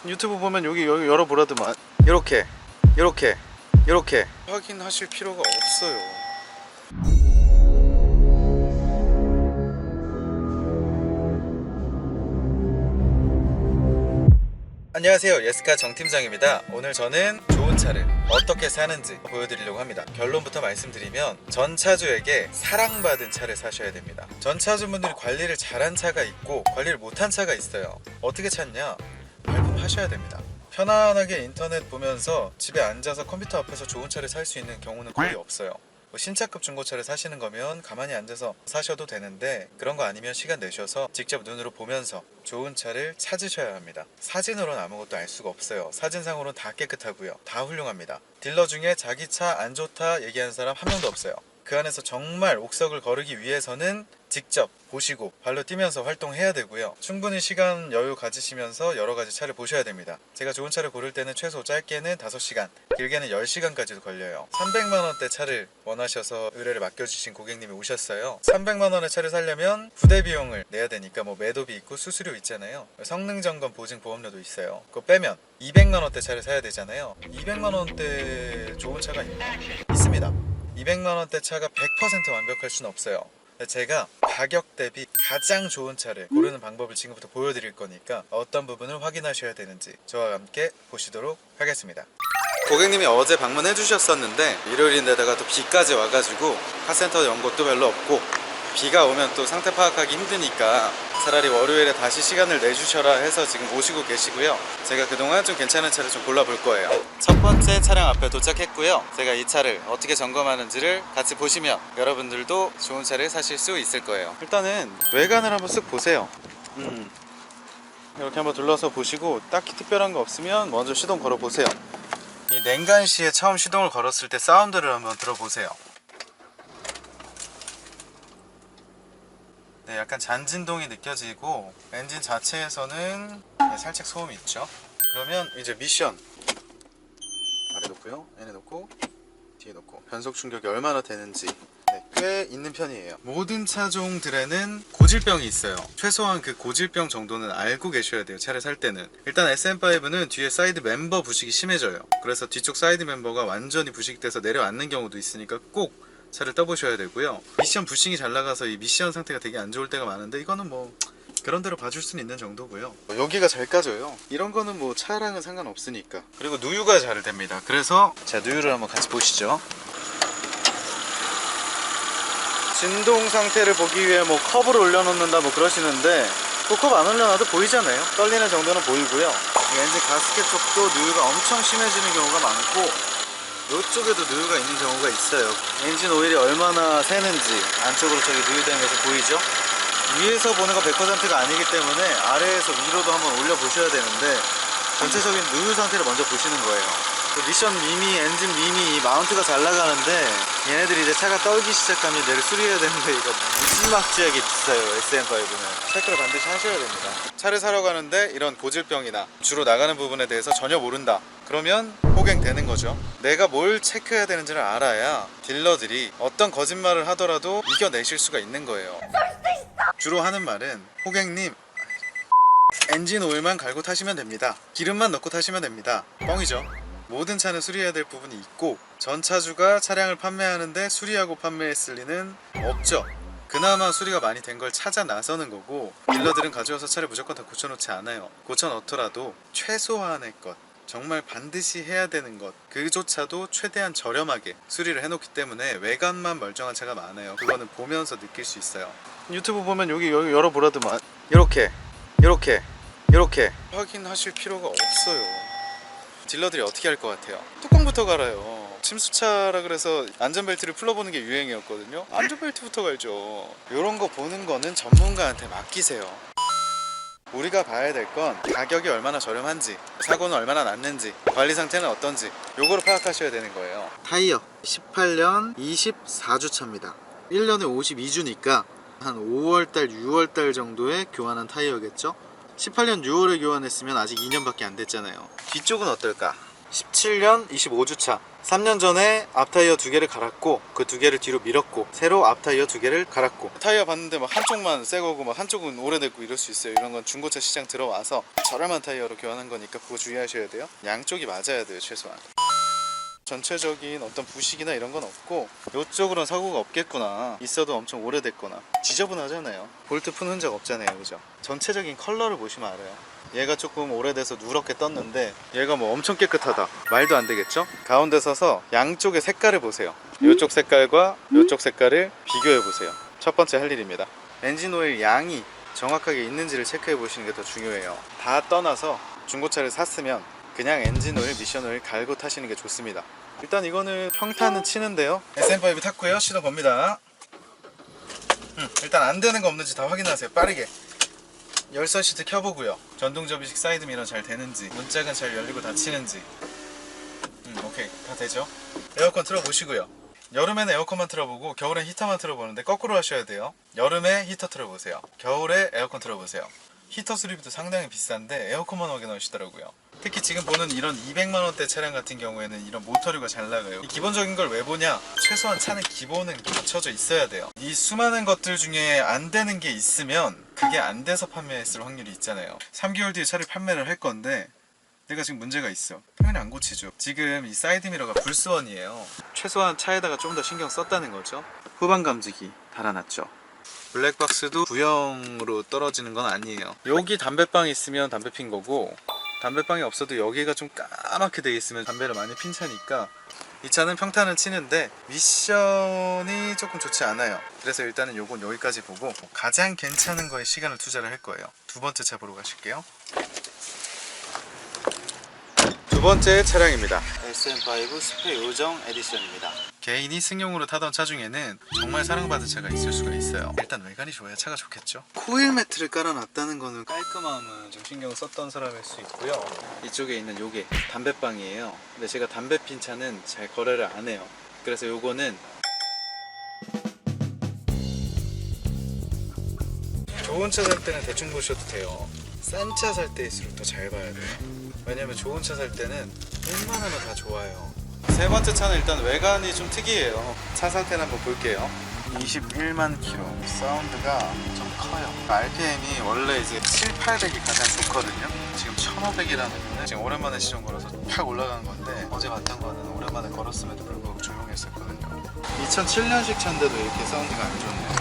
유튜브 보면 여기 열어보라더만. 이렇게 확인하실 필요가 없어요. 안녕하세요, 예스카 정팀장입니다. 오늘 저는 좋은 차를 어떻게 사는지 보여드리려고 합니다. 결론부터 말씀드리면 전차주에게 사랑받은 차를 사셔야 됩니다. 전차주분들이 관리를 잘한 차가 있고 관리를 못한 차가 있어요. 어떻게 찾냐? 발품하셔야 됩니다. 편안하게 인터넷 보면서 집에 앉아서 컴퓨터 앞에서 좋은 차를 살 수 있는 경우는 거의 없어요. 신차급 중고차를 사시는 거면 가만히 앉아서 사셔도 되는데, 그런 거 아니면 시간 내셔서 직접 눈으로 보면서 좋은 차를 찾으셔야 합니다. 사진으로는 아무것도 알 수가 없어요. 사진상으로는 다 깨끗하고요, 다 훌륭합니다. 딜러 중에 자기 차 안 좋다 얘기하는 사람 한 명도 없어요. 그 안에서 정말 옥석을 거르기 위해서는 직접 보시고 발로 뛰면서 활동해야 되고요. 충분히 시간 여유 가지시면서 여러 가지 차를 보셔야 됩니다. 제가 좋은 차를 고를 때는 최소 짧게는 5시간, 길게는 10시간까지도 걸려요. 300만원대 차를 원하셔서 의뢰를 맡겨주신 고객님이 오셨어요. 300만원의 차를 사려면 부대 비용을 내야 되니까 뭐 매도비 있고 수수료 있잖아요. 성능점검 보증 보험료도 있어요. 그거 빼면 200만원대 차를 사야 되잖아요. 200만원대 좋은 차가 있습니다. 200만원대 차가 100% 완벽할 수는 없어요. 제가 가격 대비 가장 좋은 차를 고르는 방법을 지금부터 보여드릴 거니까 어떤 부분을 확인하셔야 되는지 저와 함께 보시도록 하겠습니다. 고객님이 어제 방문해 주셨었는데 일요일인데다가 또 비까지 와가지고 카센터 연 곳도 별로 없고, 비가 오면 또 상태 파악하기 힘드니까 차라리 월요일에 다시 시간을 내주셔라 해서 지금 모시고 계시고요. 제가 그동안 좀 괜찮은 차를 좀 골라볼 거예요. 첫 번째 차량 앞에 도착했고요. 제가 이 차를 어떻게 점검하는지를 같이 보시면 여러분들도 좋은 차를 사실 수 있을 거예요. 일단은 외관을 한번 쓱 보세요. 이렇게 한번 둘러서 보시고 딱히 특별한 거 없으면 먼저 시동 걸어 보세요. 이 냉간시에 처음 시동을 걸었을 때 사운드를 한번 들어보세요. 네, 약간 잔진동이 느껴지고 엔진 자체에서는 살짝 소음이 있죠. 그러면 이제 미션 아래 놓고요, 얘네 놓고 뒤에 놓고 변속 충격이 얼마나 되는지 꽤 있는 편이에요. 모든 차종들에는 고질병이 있어요. 최소한 그 고질병 정도는 알고 계셔야 돼요, 차를 살 때는. 일단 SM5는 뒤에 사이드 멤버 부식이 심해져요. 그래서 뒤쪽 사이드 멤버가 완전히 부식돼서 내려앉는 경우도 있으니까 꼭 차를 떠보셔야 되고요. 미션 부싱이 잘 나가서 이 미션 상태가 되게 안 좋을 때가 많은데, 이거는 뭐 그런 대로 봐줄 수는 있는 정도고요. 여기가 잘 까져요. 이런 거는 뭐 차랑은 상관없으니까. 그리고 누유가 잘 됩니다. 그래서 자, 누유를 한번 같이 보시죠. 진동 상태를 보기 위해 뭐 컵을 올려놓는다 뭐 그러시는데, 그 컵 안 올려놔도 보이잖아요. 떨리는 정도는 보이고요. 엔진 가스켓 쪽도 누유가 엄청 심해지는 경우가 많고, 이쪽에도 누유가 있는 경우가 있어요. 엔진 오일이 얼마나 새는지 안쪽으로 저기 누유된 것이 보이죠? 위에서 보는 건 100%가 아니기 때문에 아래에서 위로도 한번 올려보셔야 되는데, 전체적인 누유 상태를 먼저 보시는 거예요. 미션 미미, 엔진 미미, 이 마운트가 잘 나가는데 얘네들이 이제 차가 떨기 시작하면 얘를 수리해야 되는데 이거 무지막지하게 비싸요. SM5는 체크를 반드시 하셔야 됩니다. 차를 사러 가는데 이런 고질병이나 주로 나가는 부분에 대해서 전혀 모른다, 그러면 호갱되는 거죠. 내가 뭘 체크해야 되는지를 알아야 딜러들이 어떤 거짓말을 하더라도 이겨내실 수가 있는 거예요. 주로 하는 말은 호갱님 엔진 오일만 갈고 타시면 됩니다, 기름만 넣고 타시면 됩니다. 뻥이죠. 모든 차는 수리해야 될 부분이 있고, 전차주가 차량을 판매하는데 수리하고 판매했을 리는 없죠. 그나마 수리가 많이 된 걸 찾아 나서는 거고, 딜러들은 가져와서 차를 무조건 다 고쳐놓지 않아요. 고쳐놓더라도 최소한의 것, 정말 반드시 해야 되는 것, 그조차도 최대한 저렴하게 수리를 해놓기 때문에 외관만 멀쩡한 차가 많아요. 그거는 보면서 느낄 수 있어요. 유튜브 보면 여기 열어보라더만. 이렇게 확인하실 필요가 없어요. 딜러들이 어떻게 할 것 같아요? 뚜껑부터 갈아요. 침수차라 그래서 안전벨트를 풀러보는 게 유행이었거든요. 안전벨트부터 갈죠. 이런 거 보는 거는 전문가한테 맡기세요. 우리가 봐야 될 건 가격이 얼마나 저렴한지, 사고는 얼마나 났는지, 관리 상태는 어떤지, 요거를 파악하셔야 되는 거예요. 타이어 18년 24주 차입니다. 1년에 52주니까 한 5월달 6월달 정도에 교환한 타이어겠죠. 18년 6월에 교환했으면 아직 2년밖에 안 됐잖아요. 뒤쪽은 어떨까? 17년 25주차 3년 전에 앞타이어 2개를 갈았고 그 2개를 뒤로 밀었고 새로 앞타이어 2개를 갈았고 타이어 봤는데 막 한쪽만 새 거고 막 한쪽은 오래됐고 이럴 수 있어요. 이런 건 중고차 시장 들어와서 저렴한 타이어로 교환한 거니까 그거 주의하셔야 돼요. 양쪽이 맞아야 돼요 최소한. 전체적인 어떤 부식이나 이런 건 없고 이쪽으로는 사고가 없겠구나. 있어도 엄청 오래됐거나 지저분하잖아요. 볼트 푼 흔적 없잖아요, 그죠? 전체적인 컬러를 보시면 알아요. 얘가 조금 오래돼서 누렇게 떴는데 얘가 뭐 엄청 깨끗하다 말도 안 되겠죠? 가운데 서서 양쪽의 색깔을 보세요. 이쪽 색깔과 이쪽 색깔을 비교해 보세요. 첫 번째 할 일입니다. 엔진 오일 양이 정확하게 있는지를 체크해 보시는 게 더 중요해요. 다 떠나서 중고차를 샀으면 그냥 엔진 오일, 미션 오일 갈고 타시는 게 좋습니다. 일단 이거는 평탄은 치는데요. SM5 탔고요. 시동 겁니다. 일단 안 되는 거 없는지 다 확인하세요. 빠르게. 열선 시트 켜보고요. 전동 접이식 사이드 미러 잘 되는지, 문짝은 잘 열리고 닫히는지. 오케이, 다 되죠. 에어컨 틀어보시고요. 여름에는 에어컨만 틀어보고 겨울엔 히터만 틀어보는데 거꾸로 하셔야 돼요. 여름에 히터 틀어보세요. 겨울에 에어컨 틀어보세요. 히터 수리비도 상당히 비싼데 에어컨만 확인하시더라고요. 특히 지금 보는 이런 200만원대 차량 같은 경우에는 이런 모터류가 잘 나가요. 이 기본적인 걸 왜 보냐? 최소한 차는 기본은 갖춰져 있어야 돼요. 이 수많은 것들 중에 안 되는 게 있으면 그게 안 돼서 판매했을 확률이 있잖아요. 3개월 뒤에 차를 판매를 할 건데 내가 지금 문제가 있어. 당연히 안 고치죠. 지금 이 사이드미러가 불스원이에요. 최소한 차에다가 좀 더 신경 썼다는 거죠. 후방 감지기 달아놨죠. 블랙박스도 구형으로 떨어지는 건 아니에요. 여기 담배빵이 있으면 담배 핀 거고 담배빵이 없어도 여기가 좀 까맣게 되어 있으면 담배를 많이 핀 차니까 이 차는 평탄은 치는데 미션이 조금 좋지 않아요. 그래서 일단은 요건 여기까지 보고 가장 괜찮은 거에 시간을 투자를 할 거예요. 두 번째 차 보러 가실게요. 두 번째 차량입니다. SM5 스페 요정 에디션입니다. 개인이 승용으로 타던 차 중에는 정말 사랑받은 차가 있을 수가 있어요. 일단 외관이 좋아야 차가 좋겠죠. 코일 매트를 깔아놨다는 거는 깔끔함은 좀 신경 썼던 사람일 수 있고요. 이쪽에 있는 요게 담배빵이에요. 근데 제가 담배 핀 차는 잘 거래를 안 해요. 그래서 요거는 좋은 차 살 때는 대충 보셔도 돼요. 싼 차 살 때일수록 더 잘 봐야 돼요. 왜냐면 좋은 차 살 때는 웬만하면 다 좋아요. 세 번째 차는 일단 외관이 좀 특이해요. 차 상태는 한번 볼게요. 21만 킬로. 사운드가 좀 커요. RPM이 원래 이제 7, 800이 가장 좋거든요. 지금 1500이라는 거는 지금 오랜만에 시동 걸어서 팍 올라간 건데 어제 봤던 거는 오랜만에 걸었음에도 불구하고 조용했었거든요. 2007년식 차인데도 이렇게 사운드가 안 좋네요.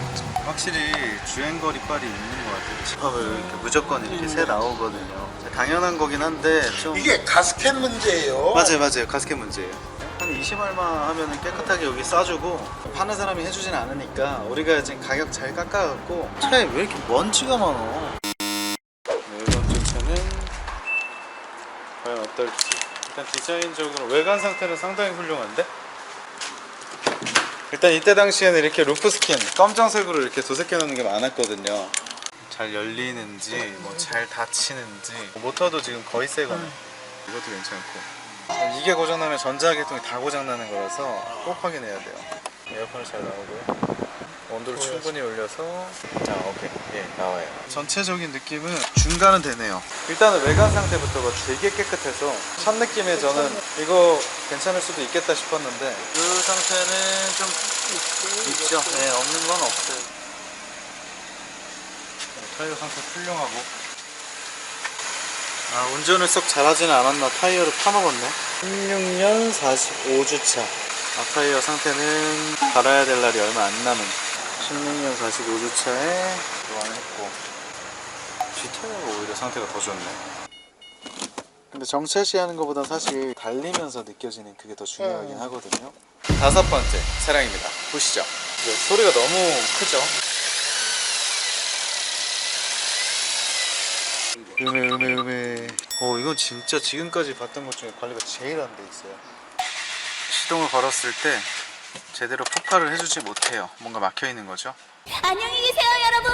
확실히 주행거리 빨이 있는 것 같아요. 집합을 이렇게 무조건 이렇게 새 나오거든요. 당연한 거긴 한데 좀 이게 가스켓 문제예요. 맞아요. 가스켓 문제예요. 한 20얼마 하면 깨끗하게 여기 싸주고 파는 사람이 해주진 않으니까 우리가 지금 가격 잘 깎아갖고 차에 왜 이렇게 먼지가 많아. 네 번째 차는 과연 어떨지. 일단 디자인적으로 외관 상태는 상당히 훌륭한데 일단 이때 당시에는 이렇게 루프 스킨 검정색으로 이렇게 도색해 놓는 게 많았거든요. 잘 열리는지 뭐 잘 닫히는지 모터도 지금 거의 새거네. 이것도 괜찮고 이게 고장나면 전자계통이 다 고장나는 거라서 꼭 확인해야 돼요. 에어컨이 잘 나오고요. 온도를 충분히 올려서 오케이 나와요. 전체적인 느낌은 중간은 되네요. 일단은 외관 상태부터가 되게 깨끗해서 첫 느낌에 저는 이거 괜찮을 수도 있겠다 싶었는데 그 상태는 좀 있죠. 네, 없는 건 없어요. 타이어 상태 훌륭하고 운전을 썩 잘하지는 않았나 하이어를 파먹었네. 16년 45주차 앞타이어 상태는 갈아야 될 날이 얼마 안 남은 16년 45주차에 교환했고 뒷타이어가 오히려 상태가 더 좋네. 근데 정차시 하는 것보다 사실 달리면서 느껴지는 그게 더 중요하긴 하거든요. 다섯 번째 차량입니다. 보시죠. 소리가 너무 크죠? 음에 이건 진짜 지금까지 봤던 것 중에 관리가 제일 안 돼 있어요. 시동을 걸었을 때 제대로 폭발을 해주지 못해요. 뭔가 막혀 있는 거죠. 안녕히 계세요, 여러분.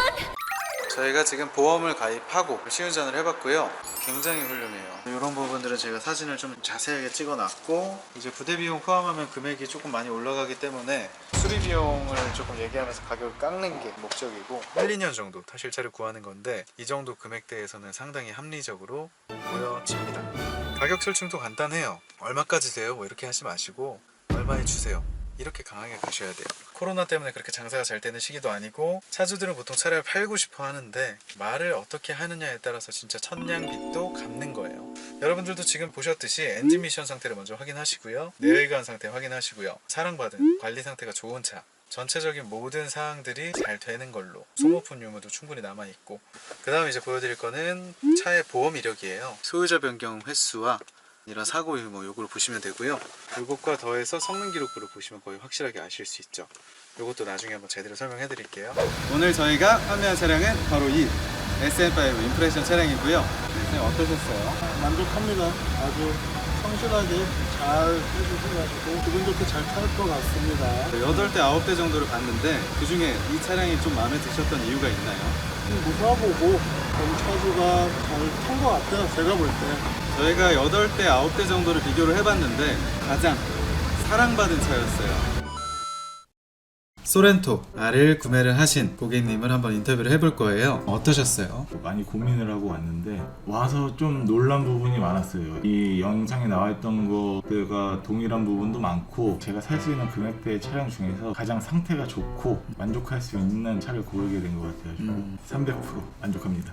저희가 지금 보험을 가입하고 시운전을 해봤고요. 굉장히 훌륭해요. 이런 부분들은 제가 사진을 좀 자세하게 찍어놨고 이제 부대 비용 포함하면 금액이 조금 많이 올라가기 때문에 수리 비용을 조금 얘기하면서 가격을 깎는 게 목적이고 1, 2년 정도 타실 차를 구하는 건데 이 정도 금액대에서는 상당히 합리적으로 보여집니다. 가격 설정도 간단해요. 얼마까지 돼요? 뭐 이렇게 하지 마시고 얼마에 주세요. 이렇게 강하게 가셔야 돼요. 코로나 때문에 그렇게 장사가 잘 되는 시기도 아니고 차주들은 보통 차를 팔고 싶어 하는데 말을 어떻게 하느냐에 따라서 진짜 천냥빚도 갚는 거예요. 여러분들도 지금 보셨듯이 엔진 미션 상태를 먼저 확인하시고요. 내외관 상태 확인하시고요. 사랑받은 관리 상태가 좋은 차, 전체적인 모든 사항들이 잘 되는 걸로, 소모품 유무도 충분히 남아있고, 그 다음 이제 보여드릴 거는 차의 보험 이력이에요. 소유자 변경 횟수와 이런 사고 유무 요거를 보시면 되고요. 이것과 더해서 성능 기록부를 보시면 거의 확실하게 아실 수 있죠. 이것도 나중에 한번 제대로 설명해 드릴게요. 오늘 저희가 판매한 차량은 바로 이 SM5 임프레션 차량이고요. 네, 어떠셨어요? 만족합니다. 아주 성실하게 잘 해주셔가지고 기분 좋게 잘 탈 것 같습니다. 8대 9대 정도를 봤는데 그 중에 이 차량이 좀 마음에 드셨던 이유가 있나요? 무사보고 차주가 잘 탄 것 같아요. 제가 볼 때. 저희가 8대 9대 정도를 비교를 해봤는데 가장 사랑받은 차였어요. 소렌토 R을 구매를 하신 고객님을 한번 인터뷰를 해볼 거예요. 어떠셨어요? 많이 고민을 하고 왔는데 와서 좀 놀란 부분이 많았어요. 이 영상에 나와 있던 것들과 동일한 부분도 많고 제가 살 수 있는 금액대의 차량 중에서 가장 상태가 좋고 만족할 수 있는 차를 고르게 된 것 같아요. 300% 만족합니다.